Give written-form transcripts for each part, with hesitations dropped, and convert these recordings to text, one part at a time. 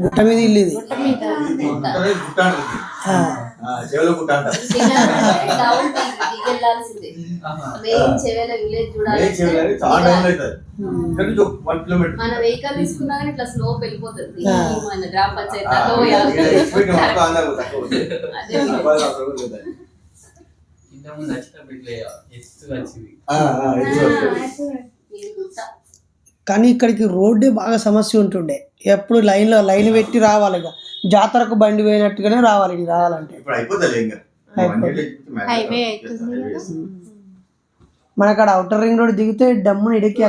గుట్ట మీద ఇల్లు ఇది. గుట్ట మీద దిగెళ్ళాల్సిందే మెయిన్ చెవేల విలేజ్ చూడాలి. మన వెహికల్ తీసుకున్నా కానీ ఇట్లా స్లో వెళ్ళిపోతుంది. మన గ్రామ పంచాయతీ కానీ ఇక్కడికి రోడ్డే బాగా సమస్య ఉంటుండే. ఎప్పుడు లైన్ పెట్టి రావాలి, ఇక జాతరకు బండి పోయినట్టుగానే రావాలి. ఇది రావాలంటే మనకాడ అవుటర్ రింగ్ రోడ్ దిగితే డమ్ముని ఇడకి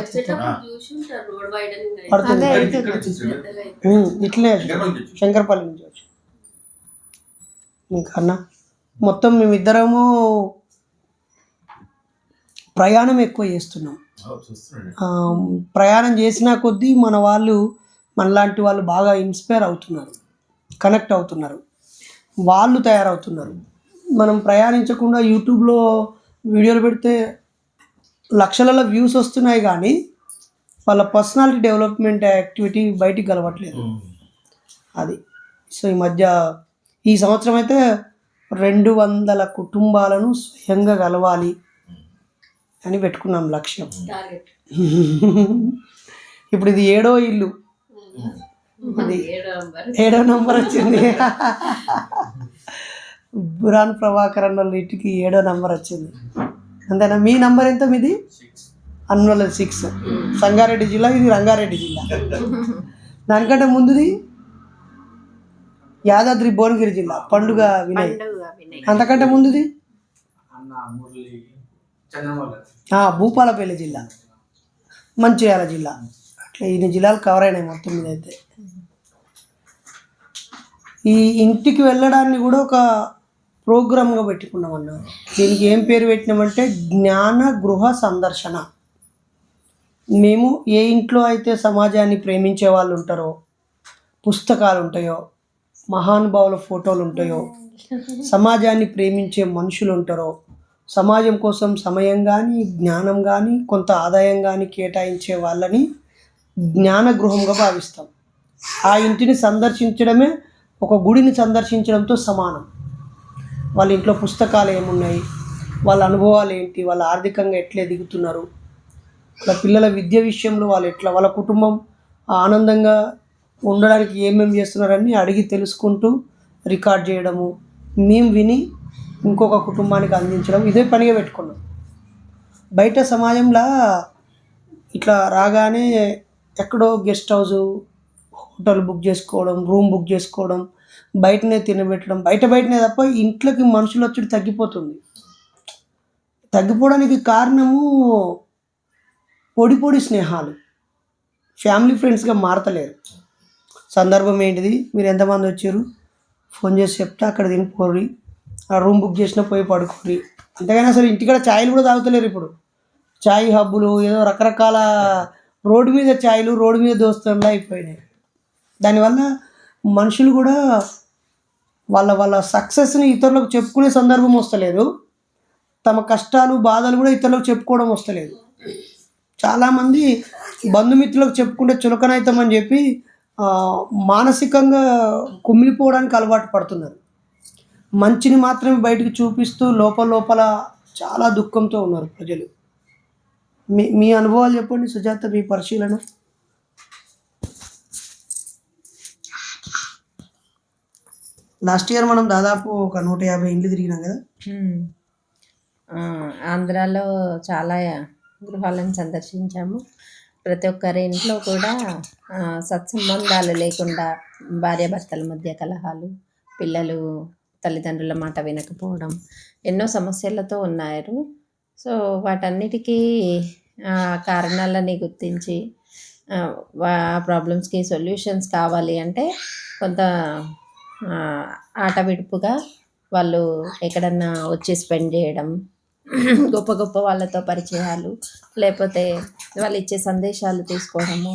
పడుతుంది. ఇట్లే శంకరపల్లి నుంచి వచ్చి ఇంకా అన్న మొత్తం మేమిద్దరము ప్రయాణం ఎక్కువ చేస్తున్నాం. ప్రయాణం చేసిన కొద్దీ మన వాళ్ళు మనలాంటి వాళ్ళు బాగా ఇన్స్పైర్ అవుతున్నారు, కనెక్ట్ అవుతున్నారు, వాళ్ళు తయారవుతున్నారు. మనం ప్రయాణించకుండా యూట్యూబ్లో వీడియోలు పెడితే లక్షలలో వ్యూస్ వస్తున్నాయి కానీ వాళ్ళ పర్సనాలిటీ డెవలప్మెంట్ యాక్టివిటీ బయటికి కలవట్లేదు. అది సో ఈ సంవత్సరం అయితే 200 కుటుంబాలను స్వయంగా కలవాలి అని పెట్టుకున్నాం లక్ష్యం. ఇప్పుడు ఇది 7వ ఇల్లు, ఇది 7వ నంబర్ వచ్చింది. బురాన్ ప్రభాకర్ అన్న ఇంటికి 7వ నంబర్ వచ్చింది. అంతేనా? మీ నంబర్ ఎంత? మీది 6. సంగారెడ్డి జిల్లా, ఇది రంగారెడ్డి జిల్లా. దానికంటే ముందుది యాదాద్రి భువనగిరి జిల్లా, పండుగ వినయ్. అంతకంటే ముందుది భూపాలపల్లి జిల్లా, మంచిర్యాల జిల్లా. అట్లా 8 జిల్లాలు కవర్ అయినాయి మొత్తం మీద. అయితే ఈ ఇంటికి వెళ్ళడాన్ని కూడా ఒక ప్రోగ్రామ్గా పెట్టుకున్నాం అన్న. దీనికి ఏం పేరు పెట్టినామంటే జ్ఞాన గృహ సందర్శన. మేము ఏ ఇంట్లో అయితే సమాజాన్ని ప్రేమించే వాళ్ళు ఉంటారో, పుస్తకాలు ఉంటాయో, మహానుభావుల ఫోటోలు ఉంటాయో, సమాజాన్ని ప్రేమించే మనుషులు ఉంటారో, సమాజం కోసం సమయం కానీ జ్ఞానం కానీ కొంత ఆదాయం కానీ కేటాయించే వాళ్ళని జ్ఞాన గృహంగా భావిస్తాం. ఆ ఇంటిని సందర్శించడమే ఒక గుడిని సందర్శించడంతో సమానం. వాళ్ళ ఇంట్లో పుస్తకాలు ఏమున్నాయి, వాళ్ళ అనుభవాలు ఏంటి, వాళ్ళ ఆర్థికంగా ఎట్లా ఎదుగుతున్నారు, వాళ్ళ పిల్లల విద్య విషయంలో వాళ్ళు ఎట్లా, వాళ్ళ కుటుంబం ఆనందంగా ఉండడానికి ఏమేమి చేస్తున్నారని అడిగి తెలుసుకుంటూ రికార్డ్ చేయడము, మేము విని ఇంకొక కుటుంబానికి అందించడం, ఇదే పనిగా పెట్టుకున్నాం. బయట సమాజంలో ఇట్లా రాగానే ఎక్కడో గెస్ట్ హౌస్, హోటల్ బుక్ చేసుకోవడం, రూమ్ బుక్ చేసుకోవడం, బయటనే తినబెట్టడం, బయటనే తప్ప ఇంట్లోకి మనుషులు వచ్చి తగ్గిపోతుంది. తగ్గిపోవడానికి కారణము పొడి స్నేహాలు, ఫ్యామిలీ ఫ్రెండ్స్గా మారతలేరు. సందర్భం ఏంటిది, మీరు ఎంతమంది వచ్చారు, ఫోన్ చేసి చెప్తే అక్కడ తినిపోరి, ఆ రూమ్ బుక్ చేసినా పోయి పడుకోరి. అంతేగాని అసలు ఇంటికాడ ఛాయలు కూడా తాగుతలేరు. ఇప్పుడు ఛాయ్ హబ్బులు, ఏదో రకరకాల రోడ్డు మీద ఛాయలు, రోడ్డు మీద దోస్తులు అయిపోయినాయి. దానివల్ల మనుషులు కూడా వాళ్ళ సక్సెస్ని ఇతరులకు చెప్పుకునే సందర్భం వస్తలేదు, తమ కష్టాలు బాధలు కూడా ఇతరులకు చెప్పుకోవడం వస్తలేదు. చాలామంది బంధుమిత్రులకు చెప్పుకుంటే చులకనవుతామని చెప్పి మానసికంగా కుమిలిపోవడానికి అలవాటు పడుతున్నారు. మంచిని మాత్రమే బయటకు చూపిస్తూ లోపల చాలా దుఃఖంతో ఉన్నారు ప్రజలు. మీ అనుభవాలు చెప్పండి సుజాత, మీ పరిశీలన. లాస్ట్ ఇయర్ మనం దాదాపు ఒక 150 ఇండ్లు తిరిగినాం కదా. ఆంధ్రాలో చాలా గృహాలను సందర్శించాము. ప్రతి ఒక్కరి ఇంట్లో కూడా సత్సంబంధాలు లేకుండా, భార్యాభర్తల మధ్య కలహాలు, పిల్లలు తల్లిదండ్రుల మాట వినకపోవడం, ఎన్నో సమస్యలతో ఉన్నారు. సో వాటన్నిటికీ కారణాలని గుర్తించి ప్రాబ్లమ్స్కి సొల్యూషన్స్ కావాలి అంటే కొంత ఆట విడుపుగా వాళ్ళు ఎక్కడన్నా వచ్చి స్పెండ్ చేయడం, గొప్ప వాళ్ళతో పరిచయాలు, లేకపోతే వాళ్ళు ఇచ్చే సందేశాలు తీసుకోవడము,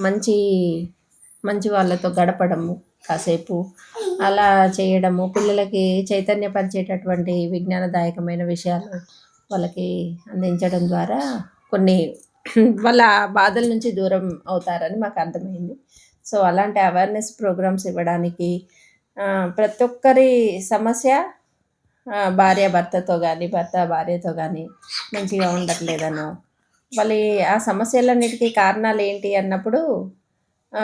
మంచి వాళ్ళతో గడపడము కాసేపు, అలా చేయడము, పిల్లలకి చైతన్యపరిచేటటువంటి విజ్ఞానదాయకమైన విషయాలు వాళ్ళకి అందించడం ద్వారా కొన్ని వాళ్ళ బాధల నుంచి దూరం అవుతారని మాకు అర్థమైంది. సో అలాంటి అవేర్నెస్ ప్రోగ్రామ్స్ ఇవ్వడానికి ప్రతి ఒక్కరి సమస్య భార్య భర్తతో కానీ భర్త భార్యతో కానీ మంచిగా ఉండట్లేదనో వాళ్ళు ఆ సమస్యలన్నిటికీ కారణాలు ఏంటి అన్నప్పుడు ఆ,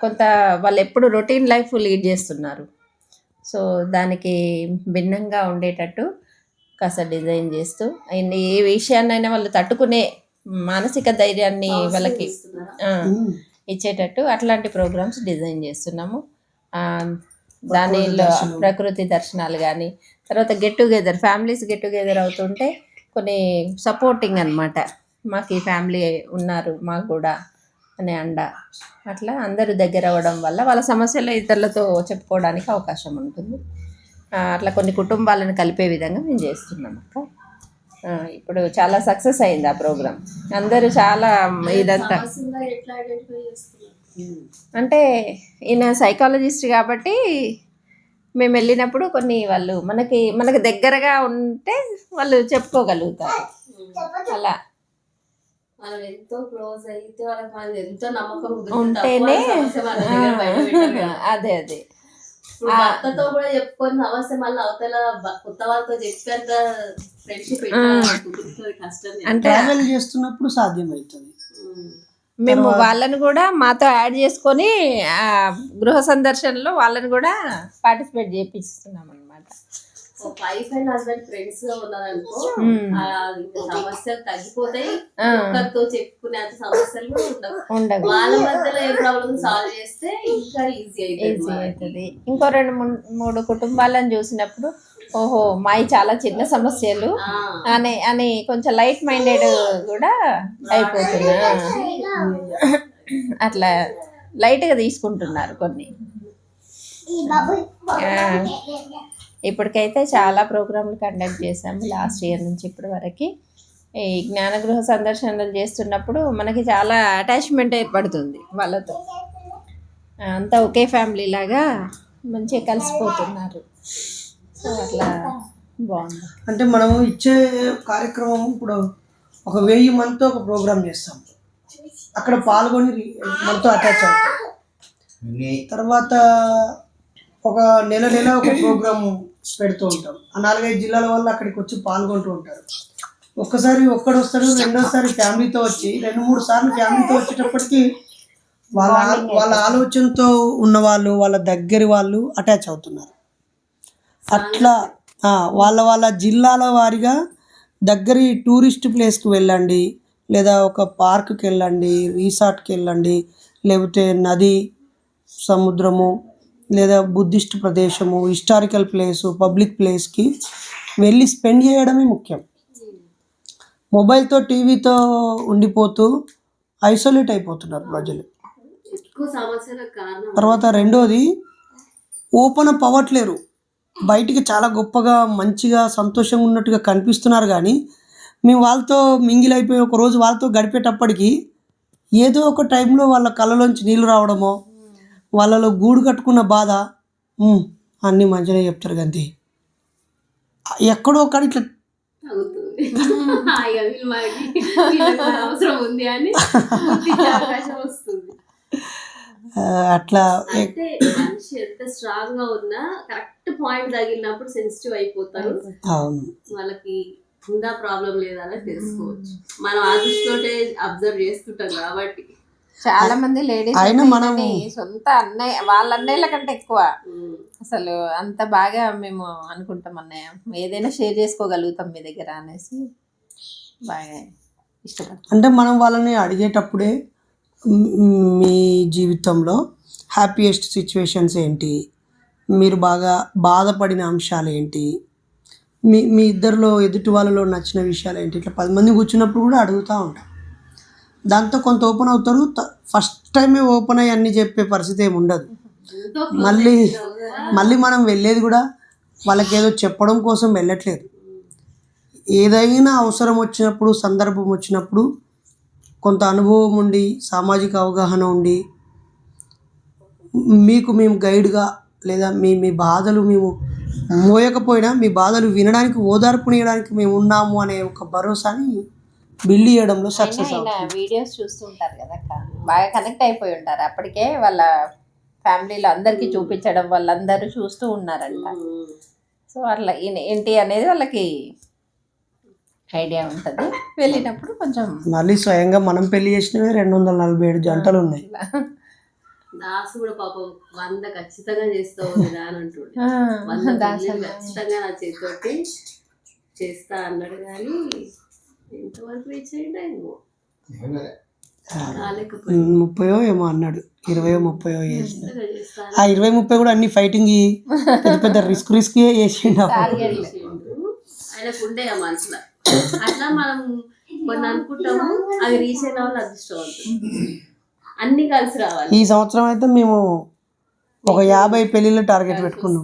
కొంత వాళ్ళు ఎప్పుడు రొటీన్ లైఫ్ లీడ్ చేస్తున్నారు. సో దానికి భిన్నంగా ఉండేటట్టు కాస్త డిజైన్ చేస్తూ ఏ విషయాన్నైనా వాళ్ళు తట్టుకునే మానసిక ధైర్యాన్ని వాళ్ళకి ఆ, ఇచ్చేటట్టు అట్లాంటి ప్రోగ్రామ్స్ డిజైన్ చేస్తున్నాము. ఆ, దానిలో ప్రకృతి దర్శనాలు కానీ తర్వాత get together families get together అవుతుంటే కొన్ని సపోర్టింగ్ అనమాట, మాకు ఈ ఫ్యామిలీ ఉన్నారు మాకు కూడా అనే అండ, అట్లా అందరూ దగ్గర అవ్వడం వల్ల వాళ్ళ సమస్యలు ఇతరులతో చెప్పుకోవడానికి అవకాశం ఉంటుంది. అట్లా కొన్ని కుటుంబాలను కలిపే విధంగా మేము చేస్తున్నాం అక్క. ఇప్పుడు చాలా సక్సెస్ అయింది ఆ ప్రోగ్రామ్. అందరూ చాలా ఇదంతా సమస్యగా ఎట్లా ఐడెంటిఫై చేస్తున్నారు? అంటే ఈయన సైకాలజిస్ట్ కాబట్టి మేము వెళ్ళినప్పుడు కొన్ని వాళ్ళు మనకి దగ్గరగా ఉంటే వాళ్ళు చెప్పుకోగలుగుతారు. అలా మనం ఎంతో క్లోజ్ అయితే వాళ్ళకి మనది ఎంతో నమ్మకం ఉంటేనే అదే భర్తతో కూడా చెప్పుకొని సమస్య మళ్ళీ అవతల కొత్త వాళ్ళతో చెప్పేంత ఫ్రెండ్షిప్ కష్టం. అంటే ట్రావెల్ చేస్తున్నప్పుడు సాధ్యమవుతుంది. మేము వాళ్ళని కూడా మాతో యాడ్ చేసుకొని గృహ సందర్శనలో వాళ్ళని కూడా పార్టిసిపేట్ చేపిస్తున్నాం అనమాట. వైఫ్ అండ్ హస్బెండ్ ఫ్రెండ్స్ గా ఉన్నారనుకో సమస్యలు తగ్గిపోతాయి, ఒకరితో చెప్పుకునే అంత సమస్యలు కూడా ఉండవు. వాళ్ళ మధ్యలో ఏ ప్రాబ్లమ్ సాల్వ్ చేస్తే ఇంకా ఈజీ అవుతుంది. ఇంకో 2-3 కుటుంబాలను చూసినప్పుడు ఓహో మాయి చాలా చిన్న సమస్యలు అని కొంచెం లైట్ మైండెడ్ కూడా అయిపోతుంది. అట్లా లైట్గా తీసుకుంటున్నారు కొన్ని. ఇప్పటికైతే చాలా ప్రోగ్రాంలు కండక్ట్ చేసాము లాస్ట్ ఇయర్ నుంచి ఇప్పటి వరకు. ఈ జ్ఞానగృహ సందర్శనలు చేస్తున్నప్పుడు మనకి చాలా అటాచ్మెంట్ ఏర్పడుతుంది వాళ్ళతో, అంతా ఒకే ఫ్యామిలీ లాగా మంచిగా కలిసిపోతున్నారు. సో అట్లా బాగుంది. అంటే మనము ఇచ్చే కార్యక్రమం ఇప్పుడు 1000 మందితో ఒక ప్రోగ్రామ్ చేస్తాం, అక్కడ పాల్గొని మనతో అటాచ్ అవుతాం. తర్వాత ఒక నెల ఒక ప్రోగ్రామ్ పెడుతూ ఉంటాం. ఆ 4-5 జిల్లాల వాళ్ళు అక్కడికి వచ్చి పాల్గొంటూ ఉంటారు. ఒక్కసారి ఒక్కడు వస్తాడు, రెండోసారి ఫ్యామిలీతో వచ్చి 2-3 సార్లు ఫ్యామిలీతో వచ్చేటప్పటికి వాళ్ళ ఆలోచనతో ఉన్న వాళ్ళు వాళ్ళ దగ్గర వాళ్ళు అటాచ్ అవుతున్నారు. అట్లా వాళ్ళ జిల్లాల వారిగా దగ్గరి టూరిస్ట్ ప్లేస్కి వెళ్ళండి, లేదా ఒక పార్క్కి వెళ్ళండి, రిసార్ట్కి వెళ్ళండి, లేకపోతే నది, సముద్రము, లేదా బుద్ధిస్ట్ ప్రదేశము, హిస్టారికల్ ప్లేసు, పబ్లిక్ ప్లేస్కి వెళ్ళి స్పెండ్ చేయడమే ముఖ్యం. మొబైల్తో టీవీతో ఉండిపోతూ ఐసోలేట్ అయిపోతున్నారు ప్రజలు. తర్వాత రెండోది ఓపెన్ అప్ అవ్వట్లేరు. బయటికి చాలా గొప్పగా మంచిగా సంతోషంగా ఉన్నట్టుగా కనిపిస్తున్నారు, కానీ మేము వాళ్ళతో మింగిల్ అయిపోయి ఒకరోజు వాళ్ళతో గడిపేటప్పటికి ఏదో ఒక టైంలో వాళ్ళ కళ్ళలోంచి నీళ్ళు రావడమో, వాళ్ళలో గూడు కట్టుకున్న బాధ అన్నీ మంచిగా చెప్తారు కానీ ఎక్కడో ఒకటి ఇట్లా అవసరం ఉంది అని అవకాశం వస్తుంది. అట్లా అంటే మనిషి ఎంత స్ట్రాంగ్ గా ఉన్నా కరెక్ట్ పాయింట్ తగిలినప్పుడు సెన్సిటివ్ అయిపోతారు. అవును, వాళ్ళకి ఉందా ప్రాబ్లం లేదా అని తెలుసుకోవచ్చు. మనం ఆ దృష్టితోటే అబ్జర్వ్ చేస్తుంటాం కాబట్టి. చాలా మంది లేడీస్ అయినా మనం సొంత అన్నయ్య వాళ్ళ అన్నయ్యల కంటే ఎక్కువ అసలు అంత బాగా మేము అనుకుంటాం, అన్నయ్య ఏదైనా షేర్ చేసుకోగలుగుతాం మీ దగ్గర అనేసి బాగా ఇష్టపడతాం. అంటే మనం వాళ్ళని అడిగేటప్పుడే మీ జీవితంలో హ్యాపీయెస్ట్ సిచ్యువేషన్స్ ఏంటి, మీరు బాగా బాధపడిన అంశాలు ఏంటి, మీ ఇద్దరిలో ఎదుటి వాళ్ళలో నచ్చిన విషయాలు ఏంటి, ఇట్లా 10 మంది కూర్చున్నప్పుడు కూడా అడుగుతూ ఉంటాం. దాంతో కొంత ఓపెన్ అవుతారు. ఫస్ట్ టైమే ఓపెన్ అయ్యి అన్నీ చెప్పే పరిస్థితి ఏమి ఉండదు. మళ్ళీ మనం వెళ్ళేది కూడా వాళ్ళకి ఏదో చెప్పడం కోసం వెళ్ళట్లేదు. ఏదైనా అవసరం వచ్చినప్పుడు, సందర్భం వచ్చినప్పుడు కొంత అనుభవం ఉండి, సామాజిక అవగాహన ఉండి, మీకు మేము గైడ్గా, లేదా మీ బాధలు మేము మోయకపోయినా మీ బాధలు వినడానికి, ఓదార్పునియడానికి మేము ఉన్నాము అనే ఒక భరోసాని బిల్డ్ చేయడంలో సక్సెస్ ఆయన అవుతుంది. వీడియోస్ చూస్తూ ఉంటారు కదా అక్క, బాగా కనెక్ట్ అయిపోయి ఉంటారు. అప్పటికే వాళ్ళ ఫ్యామిలీలో అందరికీ చూపించడం, వాళ్ళందరూ చూస్తూ ఉన్నారంట. సో అట్లా ఏంటి అనేది వాళ్ళకి ఐడియా ఉంటుంది. వెళ్ళినప్పుడు కొంచెం మళ్ళీ స్వయంగా మనం పెళ్లి చేసినవే 247 జంటలు ఉన్నాయి. దాసు కూడా పాపం 100 ఖచ్చితంగా చేస్తావు అని అంటుండే. 100 పెళ్ళిళ్ళు ఖచ్చితంగా నా చేతితోటి చేస్తా అన్నాడు, కానీ ఎంతవరకు రీచ్ అయ్యిండో ఏమో కాలేకపోయింది. 30 ఏమో అన్నాడు, 20-30 చేసిన. ఖచ్చితంగా చేస్తాను ఆ 20-30 కూడా అన్ని ఫైటింగ్ పెద్ద పెద్ద రిస్క్ చేసిండు అప్పుడు. ఆయనకు ఉండే ఆ మనసులో. అట్లా మనం కొన్ని అనుకుంటాము, అవి రీచ్ అయిన వాళ్ళు అదృష్టవంతులు. అన్ని కలిసి రావాలి. ఈ సంవత్సరం అయితే మేము ఒక 50 పెళ్ళిళ్ళు టార్గెట్ పెట్టుకున్నాం.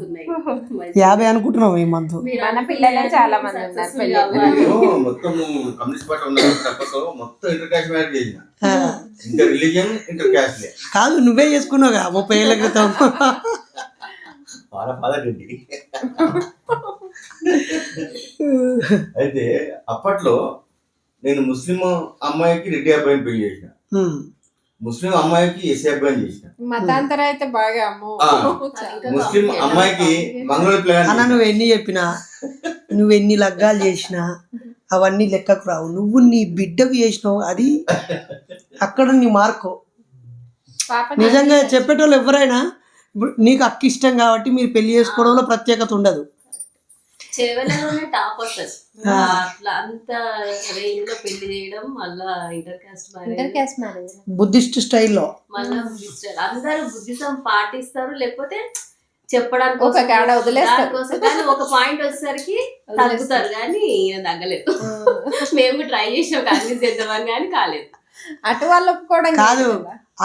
50 అనుకుంటున్నాం ఈ మంత్. మన పిల్లలే చాలా మంది ఉన్నారు పెళ్లి. మొత్తం కమ్యూనిస్ట్ పార్టీ ఉన్న తప్పతో మొత్తం ఇంటర్ క్యాస్ట్ మ్యారేజ్ చేసిన. ఇంటర్ రిలీజియన్ ఇంటర్ క్యాస్ట్ కాదు, నువ్వే చేసుకున్నావుగా 30 ఏళ్ళ క్రితం. పాలరెడ్డి. అయితే అప్పట్లో నేను ముస్లిం అమ్మాయికి రెడ్డి అబ్బాయిని పెళ్లి చేసిన, ముస్లిం అమ్మాయికి ఎస్సీ అబ్బాయిని చేసిన. మతాంతర అయితే బాగా అమ్మో. ముస్లిం అమ్మాయికి మంగళ ప్లాన్. అన్న నువ్వు ఎన్ని చెప్పినా, నువ్వు ఎన్ని లగ్గాలు చేసినా అవన్నీ లెక్కకు రావు. నువ్వు నీ బిడ్డకు చేసినావు, అది అక్కడ నీ మార్కు. నిజంగా చెప్పేటోళ్ళు ఎవరైనా ఇప్పుడు నీకు అక్క ఇష్టం కాబట్టి మీరు పెళ్లి చేసుకోవడంలో ప్రత్యేకత ఉండదు. చెవెలలోనే టాప్ అసలు. అట్లా అంత రేంజ్ లో పెళ్లి చేయడం, మళ్ళా ఇంటర్ క్యాస్ట్ మ్యారేజ్, బుద్ధిస్ట్ స్టైల్లో. మళ్ళా అందరూ బుద్ధిజం పాటిస్తారు, లేకపోతే చెప్పడానికి ఒక కాడ వదిలేస్తారు. దానికోసం. కానీ ఒక పాయింట్ వచ్చేసరికి తగ్గుతారు, కానీ ఈయన తగ్గలేదు. మేము ట్రై చేసాం కన్విన్స్ చేద్దామని, కానీ కాలేదు. అటు వాళ్ళు ఒప్పుకోవడం కాదు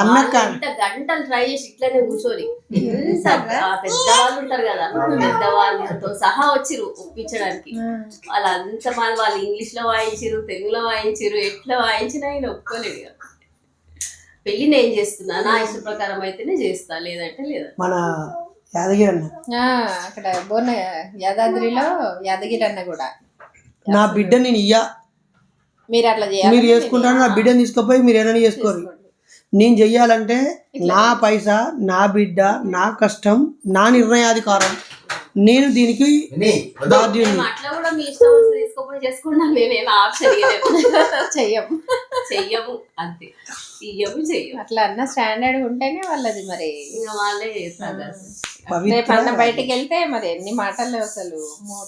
అన్నక్క, గంటలు ట్రై చేసి ఇట్లనే కూర్చొని పెద్దవాళ్ళు ఉంటారు కదా, పెద్దవాళ్ళతో సహా వచ్చిరు ఒప్పించడానికి. వాళ్ళంత మంది వాళ్ళు ఇంగ్లీష్ లో వాయించిరు, తెలుగులో వాయించిరు, ఎట్లా వాయించినా ఆయన ఒప్పుకోలేదు. పెళ్లి నేను చేస్తున్నా, నా ఇష్ట ప్రకారం అయితేనే చేస్తా, లేదంటే లేదా. మన యాదగిరి అన్న అక్కడ బోన యాదాద్రిలో యాదగిరి అన్న కూడా, నా బిడ్డ నేను ఇయ్యా, మీరు అట్లా మీరు చేసుకుంటారు, నా బిడ్డని తీసుకుపోయి మీరు ఏమైనా చేసుకోరు. నేను చెయ్యాలంటే నా పైసా, నా బిడ్డ, నా కష్టం, నా నిర్ణయాధికారం, నేను దీనికి బాధ్యుని. అట్లా కూడా మీ ఇష్టం వస్తే తీసుకోపోయి చేసుకుంటాం, మేమేమి ఆప్షన్ చెయ్యము చెయ్యము అంతే, చెయ్యము చెయ్యము. అట్లా అన్న స్టాండర్డ్ ఉంటేనే వాళ్ళది. మరి ఇంకా వాళ్ళే చేస్తారు. రేపు అన్న బయటికి వెళ్తే మరి ఎన్ని మాటలు అసలు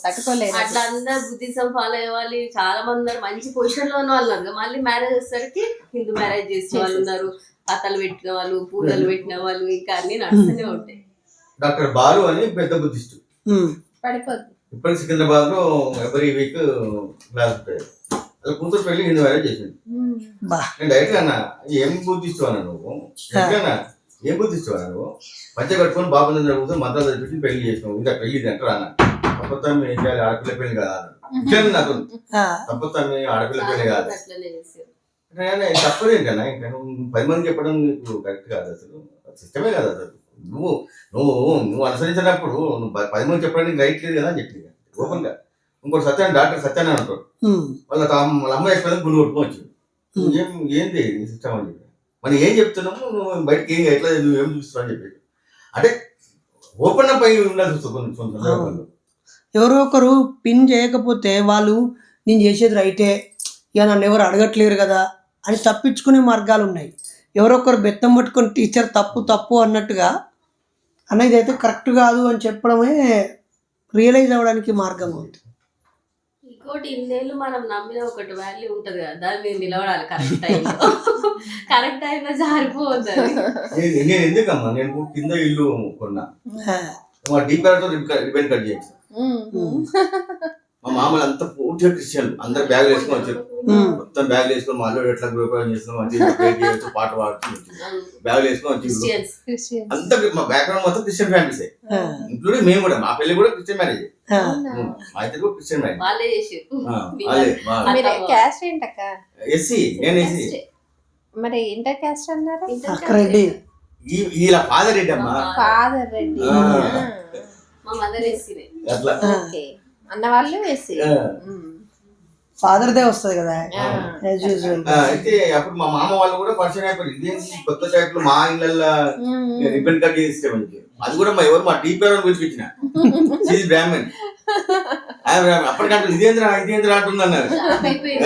తట్టుకోలేదు. అట్లా అందరు బుద్ధిజం ఫాలో అయ్యే వాళ్ళు చాలా మంది ఉన్నారు, మంచి పొజిషన్ లో ఉన్న వాళ్ళు ఉన్నారు. మళ్ళీ మ్యారేజ్ వచ్చేసరికి హిందూ మ్యారేజ్ చేసిన వాళ్ళు ఉన్నారు, కథలు పెట్టిన వాళ్ళు, పూజలు పెట్టిన వాళ్ళు, ఇంకా అన్ని నడుస్తూనే ఉంటాయి. డాక్టర్ బాలు అని పెద్ద బుద్ధిస్ట్, పడిపోద్ది. ఇప్పుడు సికింద్రాబాద్ లో ఎవ్రీ వీక్ క్లాస్ ఉంటాయి. అలా కూతురు పెళ్లి హిందూ మ్యారేజ్ చేసింది. నేను డైరెక్ట్ అన్నా, ఏం బుద్ధిస్తూ అన్నా నువ్వు, ఎట్లన్నా ఏం బుద్ధిస్తూ అన్నా నువ్వు, పంచ కట్టుకొని బాబు జరుగుతూ మంత్రాలు చదివి పెళ్లి చేసినావు, ఇంకా పెళ్లి అంటారు అన్న. తప్పత్తా ఏం చేయాలి, ఆడపిల్ల పెళ్లి కాదా ఇట్లా నాకు తప్పత్తా ఆడపిల్ల పెళ్లి కాదు తప్పదేంటన్నా. ఇంకా నువ్వు 10 మంది చెప్పడం నీకు కరెక్ట్ కాదు, అసలు సిస్టమే కాదు. అసలు నువ్వు నువ్వు నువ్వు అనుసరించినప్పుడు నువ్వు 10 మంది చెప్పడానికి రైట్ లేదు కదా అని చెప్పింది ఓపెన్గా. ఇంకోటి సత్యాన్ని డాక్టర్ సత్యాన్ని అంటారు, వాళ్ళ అమ్మ చెప్పేది గుండు కొట్టుకోవచ్చు. ఏంది సిస్టమ్ అని చెప్పి మనం ఏం చెప్తున్నాము, నువ్వు బయటకి ఎట్లా నువ్వేం చూస్తున్నావు అని చెప్పేసి. అంటే ఓపెన్ అప్ అయి ఉండాలి కొన్ని సందర్భాల్లో. ఎవరో ఒకరు పిన్ చేయకపోతే వాళ్ళు నేను చేసేది రైటే, ఇక నన్ను ఎవరు అడగట్లేరు కదా అని తప్పించుకునే మార్గాలు ఉన్నాయి. ఎవరొకరు బెత్తం పట్టుకొని టీచర్ తప్పు తప్పు అన్నట్టుగా అన్న ఇదైతే కరెక్ట్ కాదు అని చెప్పడమే రియలైజ్ అవ్వడానికి మార్గం ఉంది. ఇంకోటి ఇన్నేళ్ళు మనం నమ్మిన ఒకటి వాల్యూ ఉంటది కదా, దాని మీద నిలబడాలి కరెక్ట్ టైంలో. కరెక్ట్ టైంలో జారిపోవద్దు. నేను ఎందుకమ్మా నేను కింద ఇల్లు కొన్నా, డీప్ రిబన్ కట్ చేసి మా మామూలు అంతా పూర్తిగా క్రిస్టియన్, అందరు బ్యాగులు వేసుకొని వచ్చారు. మొత్తం బ్యాగులు వేసుకొని మా అల్లుడు ఎట్లా గృహప్రవేశం చేస్తున్నాం, పాట పాడుతూ బ్యాగులు వేసుకొని వచ్చి అంతా మా బ్యాక్గ్రౌండ్ మొత్తం క్రిస్టియన్ ఫ్యామిలీసే, ఇంక్లూడింగ్ మేము కూడా. మా పెళ్లి కూడా క్రిస్టియన్ మ్యారేజ్, మా ఇద్దరు కూడా క్రిస్టియన్ మ్యారేజ్. ఎస్సీ, నేను ఎస్సీ. మరి ఇంటర్ క్యాస్ట్ అన్నారు రెడ్డి, ఇలా ఫాదర్ రెడ్డి అమ్మా, ఫాదర్ రెడ్డి, మా మదర్ ఎస్సీ. అట్లా అన్న వాళ్ళు ఎస్సీ. ఫాదర్ డే వస్తుంది కదా యాజ్ యూజువల్. అయితే అప్పుడు మా మామ వాళ్ళు కూడా పరిచయం అయిపోయింది. ఇదేంటి కొత్త టైప్ మా ఇళ్ళల్లో రిబ్బన్ కట్ చేస్తే మంచి. అది కూడా మా డీపర్ అని పిలిపించిన బ్రాహ్మణ్. అప్పటికంటే ఇదేంద్రా అంటుంది అన్నారు.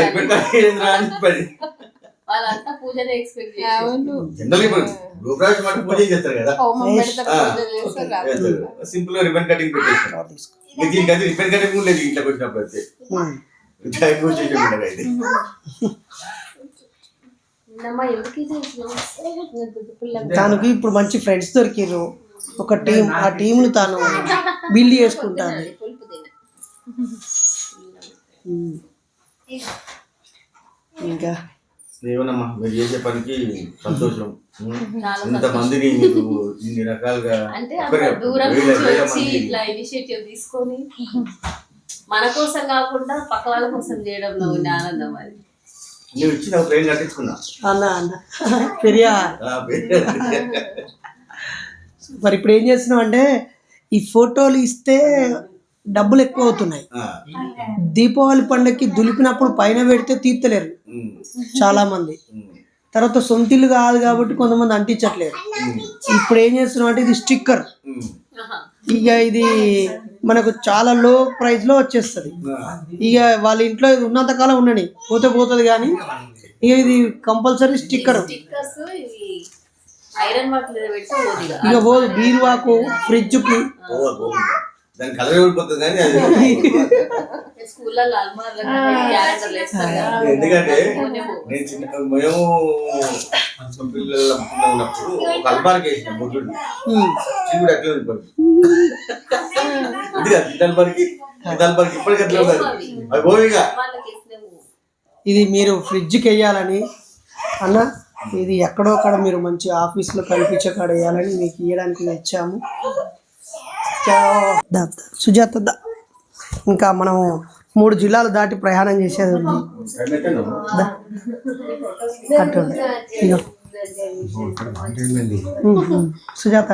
రిబ్బన్ కట్ చేయంద్రా అని చెప్పాడు. వాళ్ళంతా పూజనే ఎక్స్పెక్ట్ జనరల్ ఇప్పుడు గృహప్రవేశం అంటే పూజ చేస్తారు కదా, సింపుల్ గా రిబ్బన్ కటింగ్ పెట్టేస్తారు. దీనికైతే రిబ్బన్ కటింగ్ లేదు ఇంట్లోకి వచ్చినప్పుడు అయితే తనకి ఇప్పుడు మంచి ఫ్రెండ్స్ దొరికిర్రు, ఒక టీం. ఆ టీంను తాను బిల్డ్ చేసుకుంటాను. ఇంకా ఏమన్నమ్మా మీరు చేసే పనికి సంతోషం. ఇంతమందిని మీరు ఇన్ని రకాలుగా అంటే దూరం నుంచి వచ్చి ఇట్లా ఇనిషియేటివ్ తీసుకొని మన కోసం కాకుండా పక్క వాళ్ళ కోసం చేయడంలో ఉండే ఆనందం అది. నువ్వు ఇచ్చిన ట్రైన్ కట్టించుకున్నా అన్న పెరియా. మరి ఇప్పుడు ఏం చేస్తున్నావు అంటే ఈ ఫోటోలు ఇస్తే డబ్బులు ఎక్కువ అవుతున్నాయి. దీపావళి పండుగకి దులిపినప్పుడు పైన పెడితే తీర్చలేరు చాలా మంది. తర్వాత సొంతిల్లు కాదు కాబట్టి కొంతమంది అంటించట్లేరు. ఇప్పుడు ఏం చేస్తున్నాం అంటే ఇది స్టిక్కర్. ఇక ఇది మనకు చాలా లో ప్రైస్ లో వచ్చేస్తుంది. ఇక వాళ్ళ ఇంట్లో ఇది ఉన్నంత కాలం ఉండని పోతుంది కానీ ఇక ఇది కంపల్సరీ స్టిక్కర్. ఇక పోదు బీరువాకు, ఫ్రిడ్జ్ కి. దాని కలర్ ఊడిపోతుంది కానీ అది ఎందుకంటే మేము పిల్లలు ఉన్నప్పుడు ఒక అల్మారికి వేసిన బుద్ధుడు చీకుడు అట్లా ఉండిపోయింది. ఇప్పటికి అట్లా ఉంటుంది. అది పోయిగా ఇది మీరు ఫ్రిడ్జ్కి వేయాలని అన్న, ఇది ఎక్కడో అక్కడ మీరు మంచి ఆఫీస్లో కనిపించే కాడ వేయాలని మీకు ఇవ్వడానికి తెచ్చాము. సుజాత, ఇంకా మనము 3 జిల్లాలు దాటి ప్రయాణం చేసేది ఉంది. సుజాత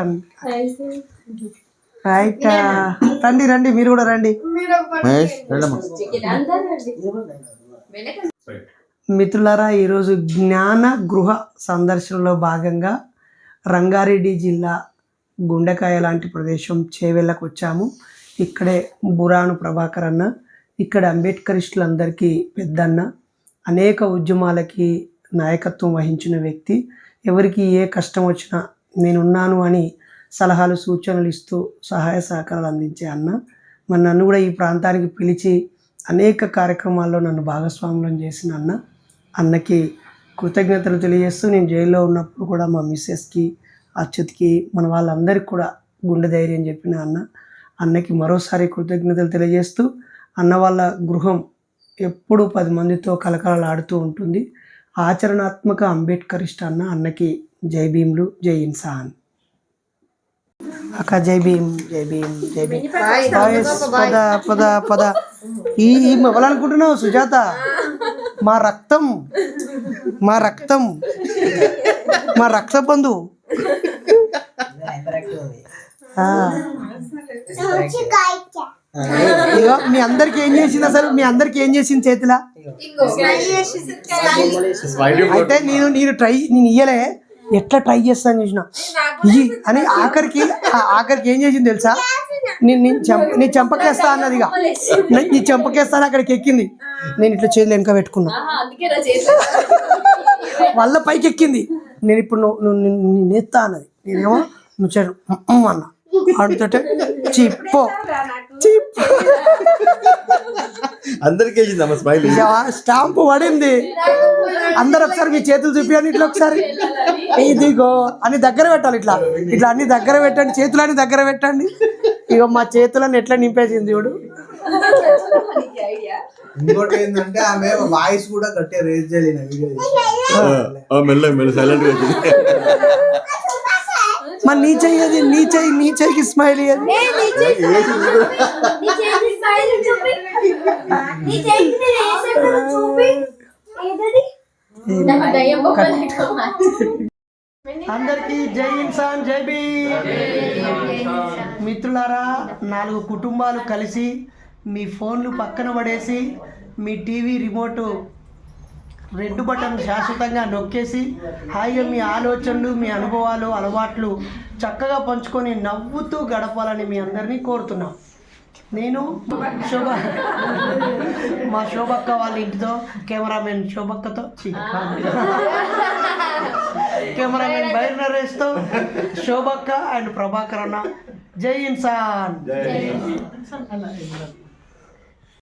రైట్, రండి మీరు కూడా రండి. మిత్రులారా, ఈరోజు జ్ఞాన గృహ సందర్శనలో భాగంగా రంగారెడ్డి జిల్లా గుండెకాయ లాంటి ప్రదేశం చేవెళ్ళకు వచ్చాము. ఇక్కడే బురాను ప్రభాకర్ అన్న, ఇక్కడ అంబేద్కరిస్టులందరికీ పెద్దన్న, అనేక ఉద్యమాలకి నాయకత్వం వహించిన వ్యక్తి. ఎవరికి ఏ కష్టం వచ్చినా నేనున్నాను అని సలహాలు సూచనలు ఇస్తూ సహాయ సహకారాలు అందించే అన్న. మరి నన్ను కూడా ఈ ప్రాంతానికి పిలిచి అనేక కార్యక్రమాల్లో నన్ను భాగస్వాములను చేసిన అన్నకి కృతజ్ఞతలు తెలియజేస్తూ, నేను జైల్లో ఉన్నప్పుడు కూడా మా మిస్సెస్కి, అచ్యుత్కి, మన వాళ్ళందరికీ కూడా గుండె ధైర్యం చెప్పిన అన్నకి మరోసారి కృతజ్ఞతలు తెలియజేస్తూ, అన్న వాళ్ళ గృహం ఎప్పుడూ 10 మందితో కలకలలాడుతూ ఉంటుంది. ఆచరణాత్మక అంబేద్కరిస్ట్ అన్నకి జై భీమ్లు, జై ఇన్సాన్. అక్క జై భీమ్, జై భీమ్, జై భీమ్. పద ఈ ఇవ్వాలనుకుంటున్నావు సుజాత? మా రక్తం మా రక్త బంధువు. ఇగో మీ అందరికి ఏం చేసింది అసలు? మీ అందరికి ఏం చేసింది చేతిలా? అయితే నేను ఇయ్యలే, ఎట్లా ట్రై చేస్తాను చూసిన ఇయ్యి అని. ఆఖరికి ఏం చేసింది తెలుసా? నీ చంపకేస్తా అన్నదిగా, నీ చంపకేస్తాను అక్కడికి ఎక్కింది. నేను ఇట్లా చేతులు వెనక పెట్టుకున్నా, వాళ్ళ పైకి ఎక్కింది. నేను ఇప్పుడు నువ్వు నేస్తా అన్నది. నేనేమో నువ్వు అన్నా అంటుంటే చిప్పో అందరికీ స్టాంపు పడింది. అందరు ఒకసారి మీ చేతులు చూపించండి, ఇట్లా ఒకసారి ఇదిగో అని దగ్గర పెట్టాలి. ఇట్లా అన్ని దగ్గర పెట్టండి, చేతులన్నీ దగ్గర పెట్టండి. ఇక మా చేతులను ఎట్లా నింపేసింది చూడు. ఇంకోటి ఏంటంటే ఆమె వాయిస్ కూడా గట్టిగా రేజ్ చేయలేను వీడియో. మరి నీ చెయ్యికి స్మైల్ ఇయ్యదు. అందరికీ జై ఇన్సాన్, జై భీమ్. మిత్రులారా, 4 కుటుంబాలు కలిసి మీ ఫోన్లు పక్కన పడేసి మీ టీవీ రిమోటు రెడ్ బటన్ శాశ్వతంగా నొక్కేసి హాయిగా మీ ఆలోచనలు మీ అనుభవాలు అలవాట్లు చక్కగా పంచుకొని నవ్వుతూ గడపాలని మీ అందరినీ కోరుతున్నాం. నేను మా శోభక్క వాళ్ళ ఇంటితో కెమెరామెన్ శోభక్కతో కెమెరామెన్ బైర్ నరేష్తో శోభక్క అండ్ ప్రభాకర్ అన్న. జై ఇన్సాన్.